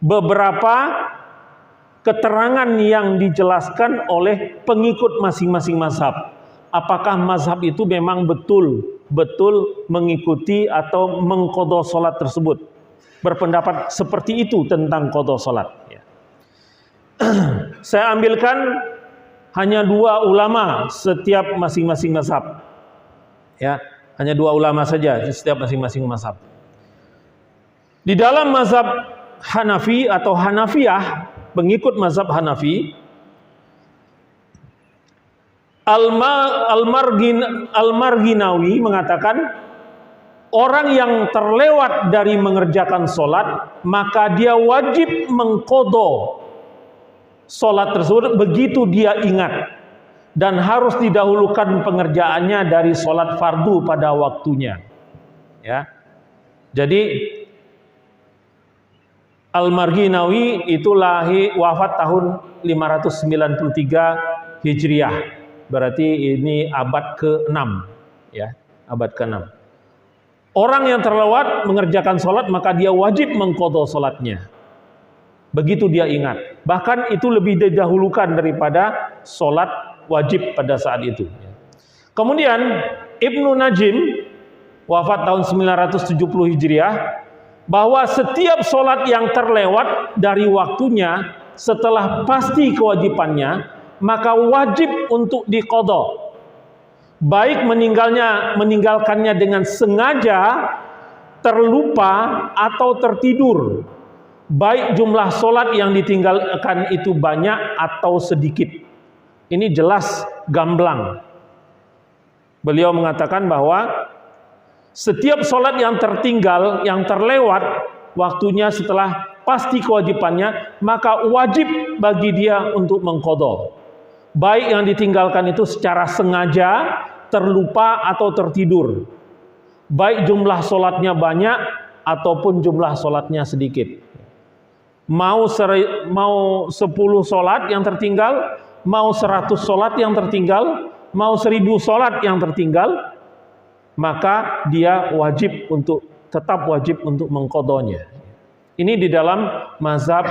beberapa keterangan yang dijelaskan oleh pengikut masing-masing mazhab. Apakah mazhab itu memang betul mengikuti atau mengqadha salat tersebut? Berpendapat seperti itu tentang qadha salat. Saya ambilkan hanya 2 ulama setiap masing-masing mazhab. Ya, hanya 2 ulama saja setiap masing-masing mazhab. Di dalam mazhab Hanafi atau Hanafiyah, pengikut mazhab Hanafi, Al-Marghinawi mengatakan orang yang terlewat dari mengerjakan sholat, maka dia wajib mengqadha sholat tersebut begitu dia ingat, dan harus didahulukan pengerjaannya dari sholat fardu pada waktunya. Ya, jadi Al-Marghinawi itu wafat tahun 593 Hijriah. Berarti ini abad ke-6, ya, abad ke-6. Orang yang terlewat mengerjakan sholat, maka dia wajib mengqadha sholatnya begitu dia ingat. Bahkan itu lebih didahulukan daripada sholat wajib pada saat itu. Kemudian Ibnu Najim wafat tahun 970 Hijriah, bahwa setiap sholat yang terlewat dari waktunya setelah pasti kewajibannya, maka wajib untuk diqadha. Baik meninggalkannya dengan sengaja, terlupa, atau tertidur. Baik jumlah sholat yang ditinggalkan itu banyak atau sedikit. Ini jelas gamblang. Beliau mengatakan bahwa setiap sholat yang tertinggal, yang terlewat waktunya setelah pasti kewajibannya, maka wajib bagi dia untuk mengqadha. Baik yang ditinggalkan itu secara sengaja, terlupa, atau tertidur. Baik jumlah sholatnya banyak ataupun jumlah sholatnya sedikit. Mau 10 sholat yang tertinggal, mau 100 sholat yang tertinggal, mau 1000 sholat yang tertinggal, maka dia tetap wajib untuk mengqadhanya. Ini di dalam mazhab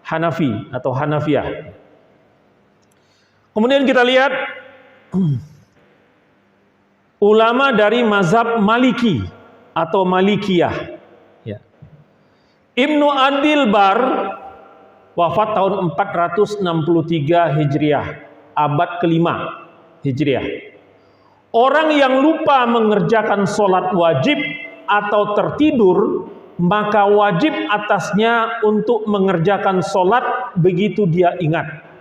Hanafi atau Hanafiyah. Kemudian kita lihat ulama dari mazhab Maliki atau Malikiyah. Ya. Ibnu Abdil Bar wafat tahun 463 Hijriah, abad ke-5 Hijriah. Orang yang lupa mengerjakan sholat wajib atau tertidur, maka wajib atasnya untuk mengerjakan sholat begitu dia ingat.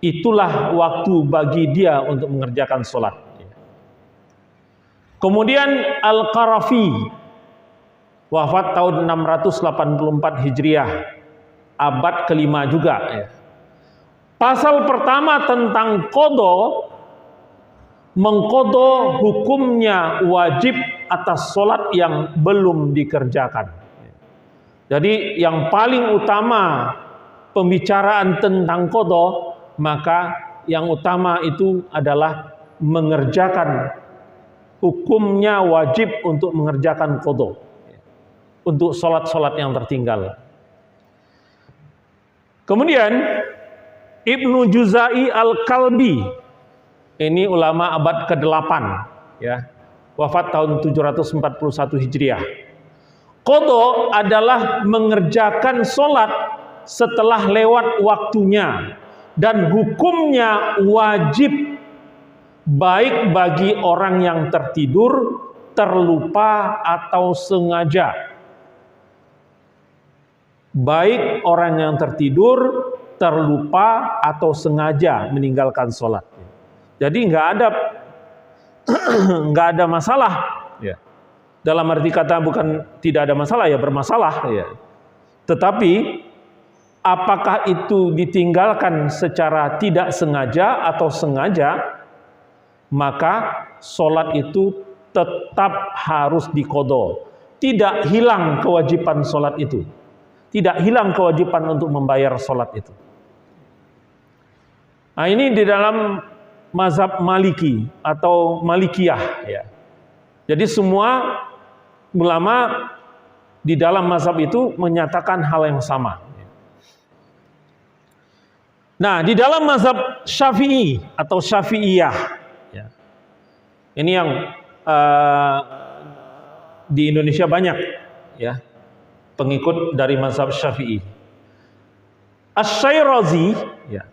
Itulah waktu bagi dia untuk mengerjakan sholat. Kemudian Al-Qarafi wafat tahun 684 Hijriah, abad ke-5 juga. Pasal pertama tentang qadha, mengqadha hukumnya wajib atas sholat yang belum dikerjakan. Jadi yang paling utama pembicaraan tentang qadha, maka yang utama itu adalah mengerjakan, hukumnya wajib untuk mengerjakan qadha untuk sholat-sholat yang tertinggal. Kemudian Ibnu Juzai Al-Kalbi, ini ulama abad ke-8, ya, wafat tahun 741 Hijriah. Qadha adalah mengerjakan sholat setelah lewat waktunya, dan hukumnya wajib baik bagi orang yang tertidur, terlupa, atau sengaja. Baik orang yang tertidur, terlupa, atau sengaja meninggalkan sholat. Jadi nggak ada masalah. Ya. Dalam arti kata bukan tidak ada masalah, ya bermasalah. Ya. Tetapi apakah itu ditinggalkan secara tidak sengaja atau sengaja, maka sholat itu tetap harus diqadha. Tidak hilang kewajiban sholat itu. Tidak hilang kewajiban untuk membayar sholat itu. Nah, ini di dalam mazhab Maliki atau Malikiyah. Ya. Jadi semua ulama di dalam mazhab itu menyatakan hal yang sama. Nah, di dalam mazhab Syafi'i atau Syafi'iyah, ya, ini yang di Indonesia banyak, ya, pengikut dari mazhab Syafi'i. Asy-Syairazi, ya,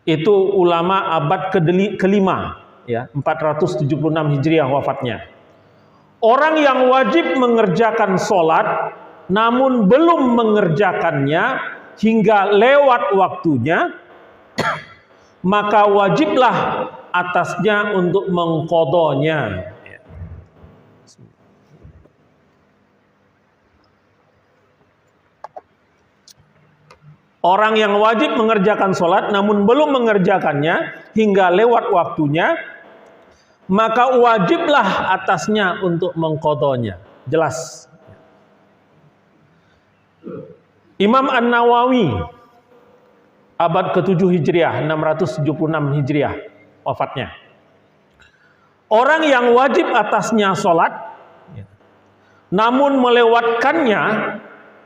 itu ulama abad kelima, ya, 476 Hijriah wafatnya. Orang yang wajib mengerjakan sholat namun belum mengerjakannya hingga lewat waktunya, maka wajiblah atasnya untuk mengqadanya. Orang yang wajib mengerjakan sholat namun belum mengerjakannya hingga lewat waktunya, maka wajiblah atasnya untuk mengqadanya. Jelas. Imam An-Nawawi abad ke-7 Hijriah, 676 Hijriah wafatnya. Orang yang wajib atasnya sholat namun melewatkannya,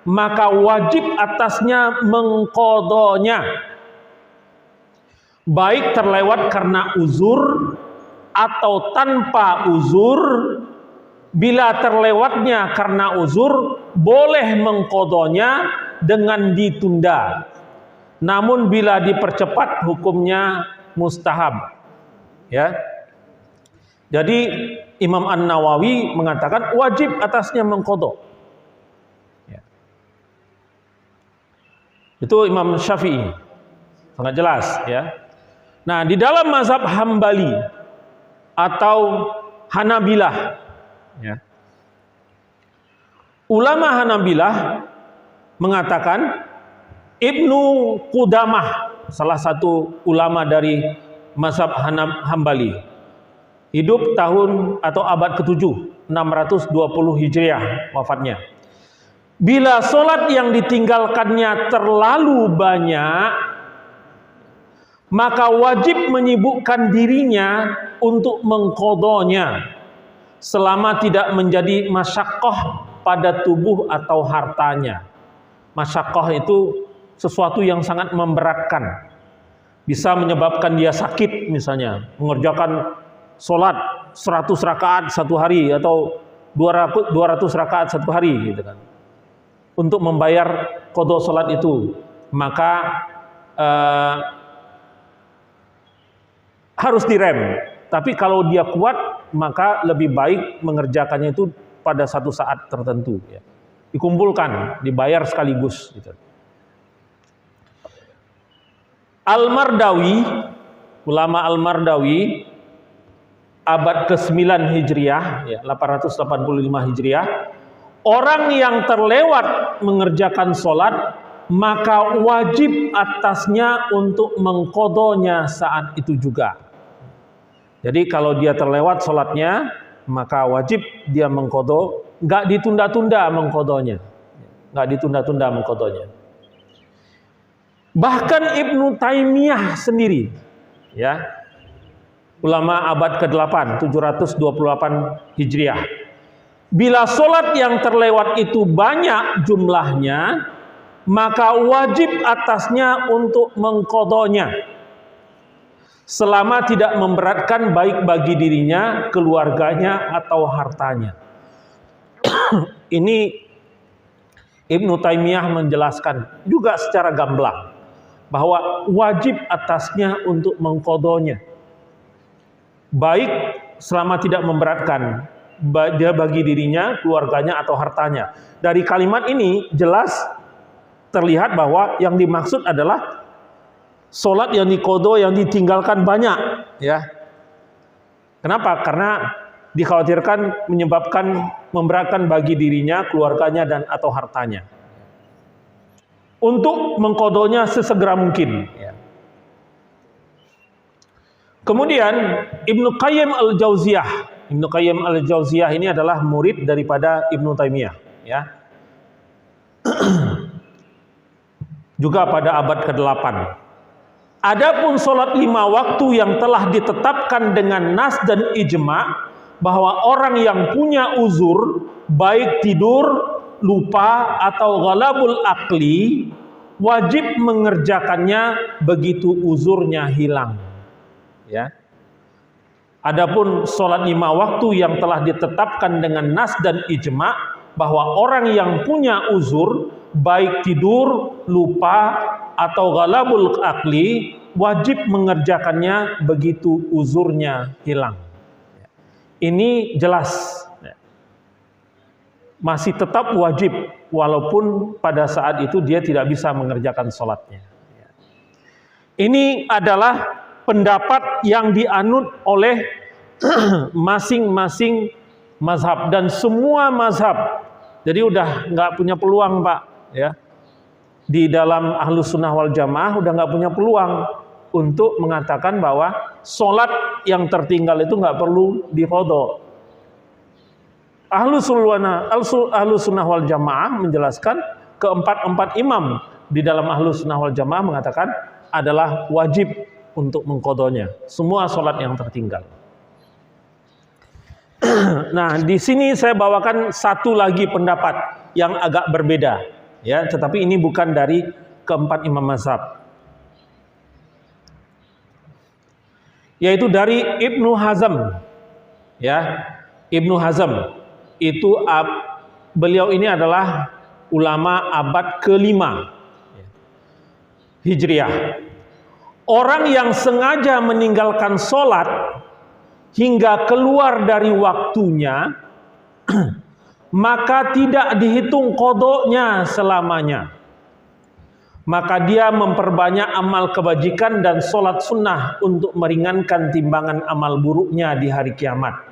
maka wajib atasnya mengqadanya, baik terlewat karena uzur atau tanpa uzur. Bila terlewatnya karena uzur, boleh mengqadanya dengan ditunda. Namun bila dipercepat, hukumnya mustahab. Ya. Jadi Imam An-Nawawi mengatakan wajib atasnya mengqadha. Ya. Itu Imam Syafi'i. Sangat jelas, ya. Nah, di dalam mazhab Hambali atau Hanabilah, ya, ulama Hanabilah mengatakan, Ibnu Qudamah, salah satu ulama dari mazhab Hambali, hidup tahun atau abad ke-7, 620 Hijriah wafatnya. Bila sholat yang ditinggalkannya terlalu banyak, maka wajib menyibukkan dirinya untuk mengqadanya selama tidak menjadi masyaqqah pada tubuh atau hartanya. Masyaqqah itu sesuatu yang sangat memberatkan, bisa menyebabkan dia sakit, misalnya mengerjakan sholat 100 rakaat satu hari atau 200 rakaat satu hari, gitu kan. Untuk membayar qadha sholat itu, maka harus direm. Tapi kalau dia kuat, maka lebih baik mengerjakannya itu pada satu saat tertentu, ya. Dikumpulkan, dibayar sekaligus, gitu. Al-Mardawi, ulama Al-Mardawi abad ke-9 Hijriah, ya, 885 Hijriah, orang yang terlewat mengerjakan sholat, maka wajib atasnya untuk mengqadanya saat itu juga. Jadi kalau dia terlewat sholatnya, maka wajib dia mengqadha, nggak ditunda-tunda mengqadanya, nggak ditunda-tunda mengqadanya. Bahkan Ibnu Taimiyah sendiri, ya, ulama abad ke-8, 728 Hijriah, bila sholat yang terlewat itu banyak jumlahnya, maka wajib atasnya untuk mengqadanya selama tidak memberatkan baik bagi dirinya, keluarganya, atau hartanya. Ini Ibnu Taimiyah menjelaskan juga secara gamblang bahwa wajib atasnya untuk mengqadanya, baik selama tidak memberatkan bagi dirinya, keluarganya, atau hartanya. Dari kalimat ini jelas terlihat bahwa yang dimaksud adalah sholat yang diqadha yang ditinggalkan banyak, ya. Kenapa? Karena dikhawatirkan menyebabkan memberatkan bagi dirinya, keluarganya, dan atau hartanya. Untuk mengqadhanya sesegera mungkin, ya. Kemudian Ibnu Qayyim al-Jauziyah. Ibnu Qayyim al-Jauziyah ini adalah murid daripada Ibnu Taimiyah, ya. Juga pada abad ke-8. Adapun sholat 5 waktu yang telah ditetapkan dengan nas dan ijma, bahwa orang yang punya uzur, baik tidur lupa atau ghalabul akli, wajib mengerjakannya begitu uzurnya hilang. Ya. Adapun sholat 5 waktu yang telah ditetapkan dengan nas dan ijma, bahwa orang yang punya uzur, baik tidur, lupa, atau ghalabul akli, wajib mengerjakannya begitu uzurnya hilang. Ini jelas. Masih tetap wajib, walaupun pada saat itu dia tidak bisa mengerjakan sholatnya. Ini adalah pendapat yang dianut oleh masing-masing mazhab, dan semua mazhab. Jadi udah nggak punya peluang, Pak, ya. Di dalam Ahlus Sunnah wal Jamaah udah nggak punya peluang untuk mengatakan bahwa sholat yang tertinggal itu nggak perlu diqadha. Ahlus Sunnah wal Jamaah menjelaskan keempat imam di dalam Ahlus Sunnah wal Jamaah mengatakan adalah wajib untuk mengqadhanya semua sholat yang tertinggal. Nah, di sini saya bawakan satu lagi pendapat yang agak berbeda, ya, tetapi ini bukan dari keempat imam mazhab, yaitu dari Ibnu Hazm. Ya, Ibnu Hazm itu beliau ini adalah ulama abad ke-5 Hijriah. Orang yang sengaja meninggalkan sholat hingga keluar dari waktunya, maka tidak dihitung qadhanya selamanya. Maka dia memperbanyak amal kebajikan dan sholat sunnah untuk meringankan timbangan amal buruknya di hari kiamat.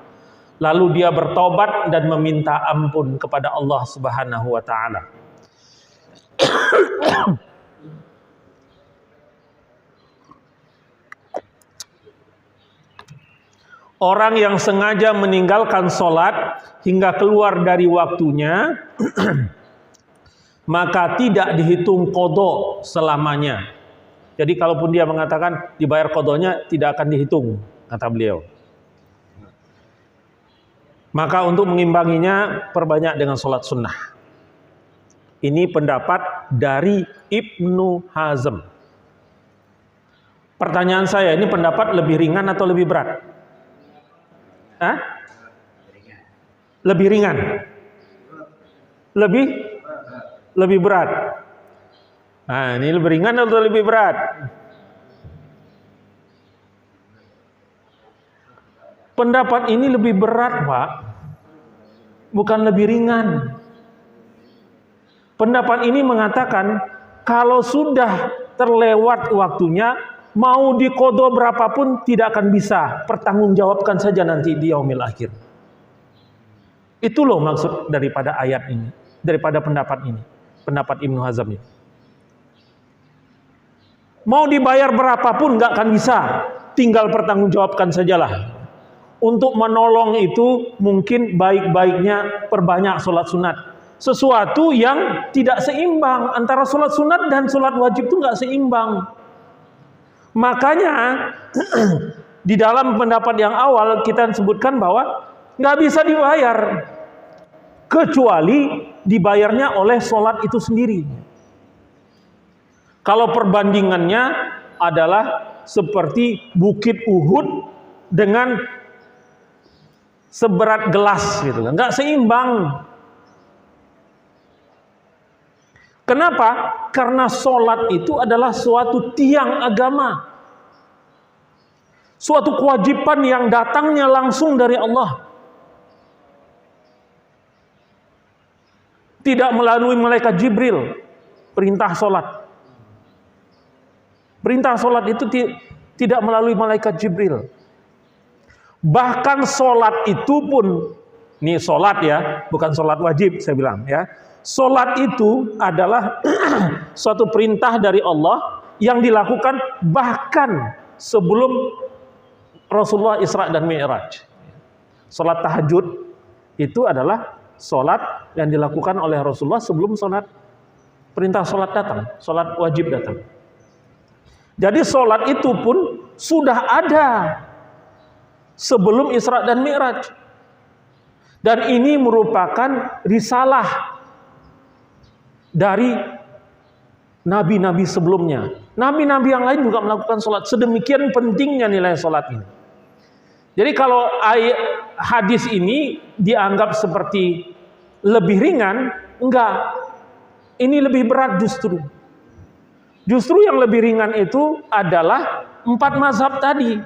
Lalu dia bertobat dan meminta ampun kepada Allah Subhanahu wa ta'ala. Orang yang sengaja meninggalkan sholat hingga keluar dari waktunya, maka tidak dihitung qadha selamanya. Jadi kalaupun dia mengatakan dibayar qadhanya, tidak akan dihitung, kata beliau. Maka untuk mengimbanginya, perbanyak dengan sholat sunnah. Ini pendapat dari Ibnu Hazm. Pertanyaan saya, ini pendapat lebih ringan atau lebih berat? Hah? Lebih ringan? Lebih berat? Nah, ini lebih ringan atau lebih berat? Pendapat ini lebih berat, Pak. Bukan lebih ringan. Pendapat ini mengatakan kalau sudah terlewat waktunya, mau diqadha berapapun tidak akan bisa. Pertanggungjawabkan saja nanti di yaumil akhir. Itu loh maksud daripada ayat ini, daripada pendapat ini, pendapat Ibnu Hazm ini. Mau dibayar berapapun nggak akan bisa, tinggal pertanggungjawabkan sajalah. Untuk menolong itu mungkin baik-baiknya perbanyak sholat sunat. Sesuatu yang tidak seimbang antara sholat sunat dan sholat wajib itu nggak seimbang. Makanya di dalam pendapat yang awal kita sebutkan bahwa nggak bisa dibayar kecuali dibayarnya oleh sholat itu sendiri. Kalau perbandingannya adalah seperti Bukit Uhud dengan seberat gelas gitu kan, nggak seimbang. Kenapa? Karena sholat itu adalah suatu tiang agama, suatu kewajiban yang datangnya langsung dari Allah, tidak melalui malaikat Jibril. Perintah sholat itu tidak melalui malaikat Jibril. Bahkan sholat itu pun, ini sholat ya, bukan sholat wajib saya bilang ya. Sholat itu adalah suatu perintah dari Allah yang dilakukan bahkan sebelum Rasulullah Isra dan Mi'raj. Sholat tahajud itu adalah sholat yang dilakukan oleh Rasulullah sebelum sholat perintah sholat datang, sholat wajib datang. Jadi sholat itu pun sudah ada sebelum Isra dan Mi'raj. Dan ini merupakan risalah dari nabi-nabi sebelumnya. Nabi-nabi yang lain juga melakukan sholat. Sedemikian pentingnya nilai sholat ini. Jadi kalau hadis ini dianggap seperti lebih ringan, enggak. Ini lebih berat justru. Justru yang lebih ringan itu adalah 4 mazhab tadi.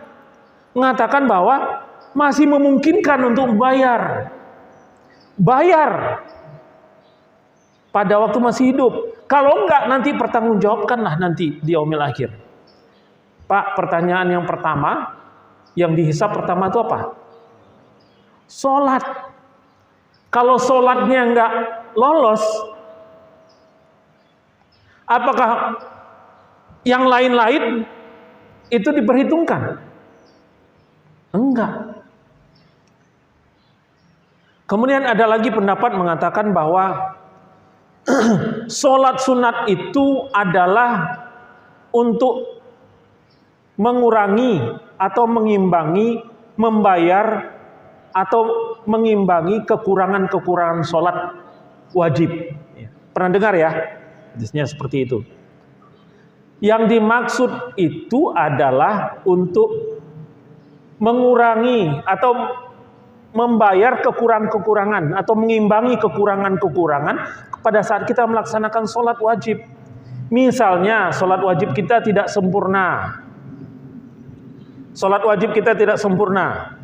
Mengatakan bahwa masih memungkinkan untuk bayar. Bayar pada waktu masih hidup. Kalau enggak, nanti pertanggungjawabkanlah nanti di yaumil akhir. Pak, pertanyaan yang pertama, yang dihisab pertama itu apa? Sholat. Kalau sholatnya enggak lolos, apakah yang lain-lain itu diperhitungkan? Enggak. Kemudian ada lagi pendapat mengatakan bahwa sholat sunat itu adalah untuk mengurangi atau mengimbangi, membayar atau mengimbangi kekurangan-kekurangan sholat wajib. Pernah dengar ya? Hadisnya seperti itu. Yang dimaksud itu adalah untuk mengurangi atau membayar kekurangan-kekurangan atau mengimbangi kekurangan-kekurangan pada saat kita melaksanakan sholat wajib. Misalnya sholat wajib kita tidak sempurna. Sholat wajib kita tidak sempurna.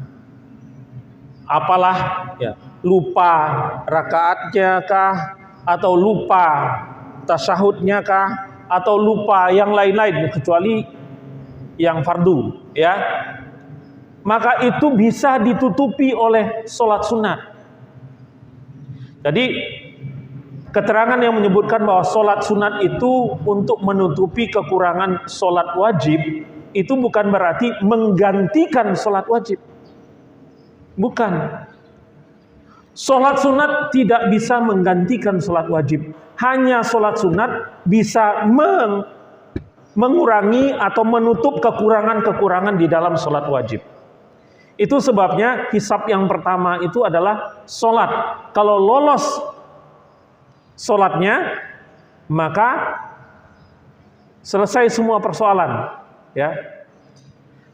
Apalah ya, lupa rakaatnya kah, atau lupa tasyahudnya kah, atau lupa yang lain-lain kecuali yang fardu ya. Maka itu bisa ditutupi oleh sholat sunat. Jadi keterangan yang menyebutkan bahwa sholat sunat itu untuk menutupi kekurangan sholat wajib, itu bukan berarti menggantikan sholat wajib. Bukan. Sholat sunat tidak bisa menggantikan sholat wajib. Hanya sholat sunat bisa mengurangi atau menutup kekurangan-kekurangan di dalam sholat wajib. Itu sebabnya hisab yang pertama itu adalah sholat. Kalau lolos sholatnya, maka selesai semua persoalan. Ya.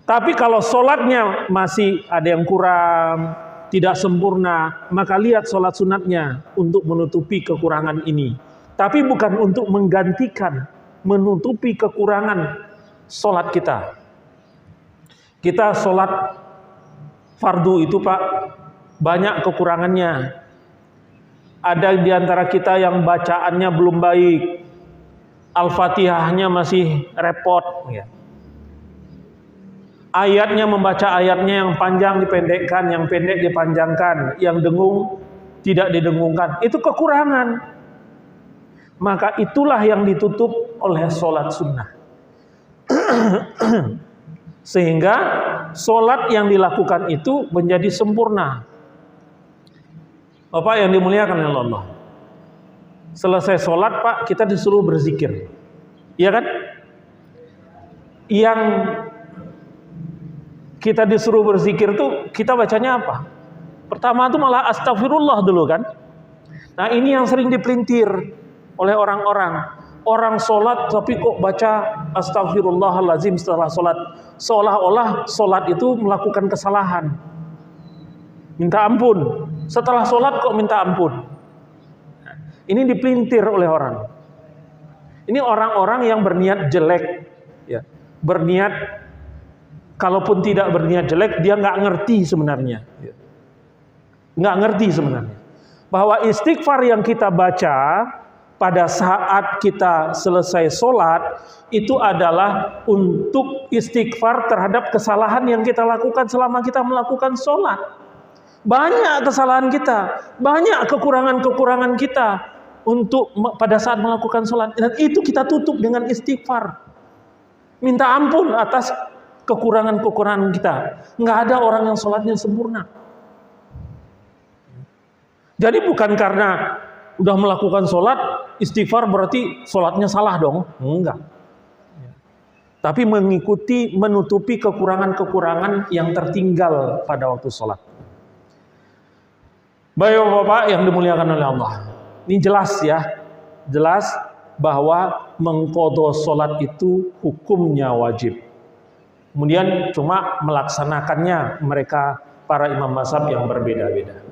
Tapi kalau sholatnya masih ada yang kurang, tidak sempurna, maka lihat sholat sunatnya untuk menutupi kekurangan ini. Tapi bukan untuk menggantikan, menutupi kekurangan sholat kita. Kita sholat fardu itu Pak, banyak kekurangannya. Ada di antara kita yang bacaannya belum baik, Al-Fatihahnya masih repot. Ya. Ayatnya, membaca ayatnya yang panjang dipendekkan, yang pendek dipanjangkan, yang dengung tidak didengungkan. Itu kekurangan. Maka itulah yang ditutup oleh sholat sunnah. Sehingga sholat yang dilakukan itu menjadi sempurna. Bapak yang dimuliakan oleh Allah, selesai sholat Pak, kita disuruh berzikir, iya kan? Yang kita disuruh berzikir tuh kita bacanya apa? Pertama tuh malah astagfirullah dulu kan? Nah ini yang sering dipelintir oleh orang-orang. Orang sholat tapi kok baca astagfirullahaladzim setelah sholat. Seolah-olah sholat itu melakukan kesalahan. Minta ampun. Setelah sholat kok minta ampun. Ini dipelintir oleh orang. Ini orang-orang yang berniat jelek. Ya. Berniat, kalaupun tidak berniat jelek, dia nggak ngerti sebenarnya. Nggak ngerti sebenarnya. Bahwa istighfar yang kita baca pada saat kita selesai sholat itu adalah untuk istighfar terhadap kesalahan yang kita lakukan selama kita melakukan sholat. Banyak kesalahan kita, banyak kekurangan-kekurangan kita untuk pada saat melakukan sholat, dan itu kita tutup dengan istighfar, minta ampun atas kekurangan-kekurangan kita. Nggak ada orang yang sholatnya sempurna. Jadi bukan karena udah melakukan sholat, istighfar berarti sholatnya salah dong. Enggak. Tapi mengikuti, menutupi kekurangan-kekurangan yang tertinggal pada waktu sholat. Baik Bapak yang dimuliakan oleh Allah. Ini jelas ya. jelas bahwa mengqadha salat itu hukumnya wajib. Kemudian cuma melaksanakannya mereka para imam mazhab yang berbeda-beda.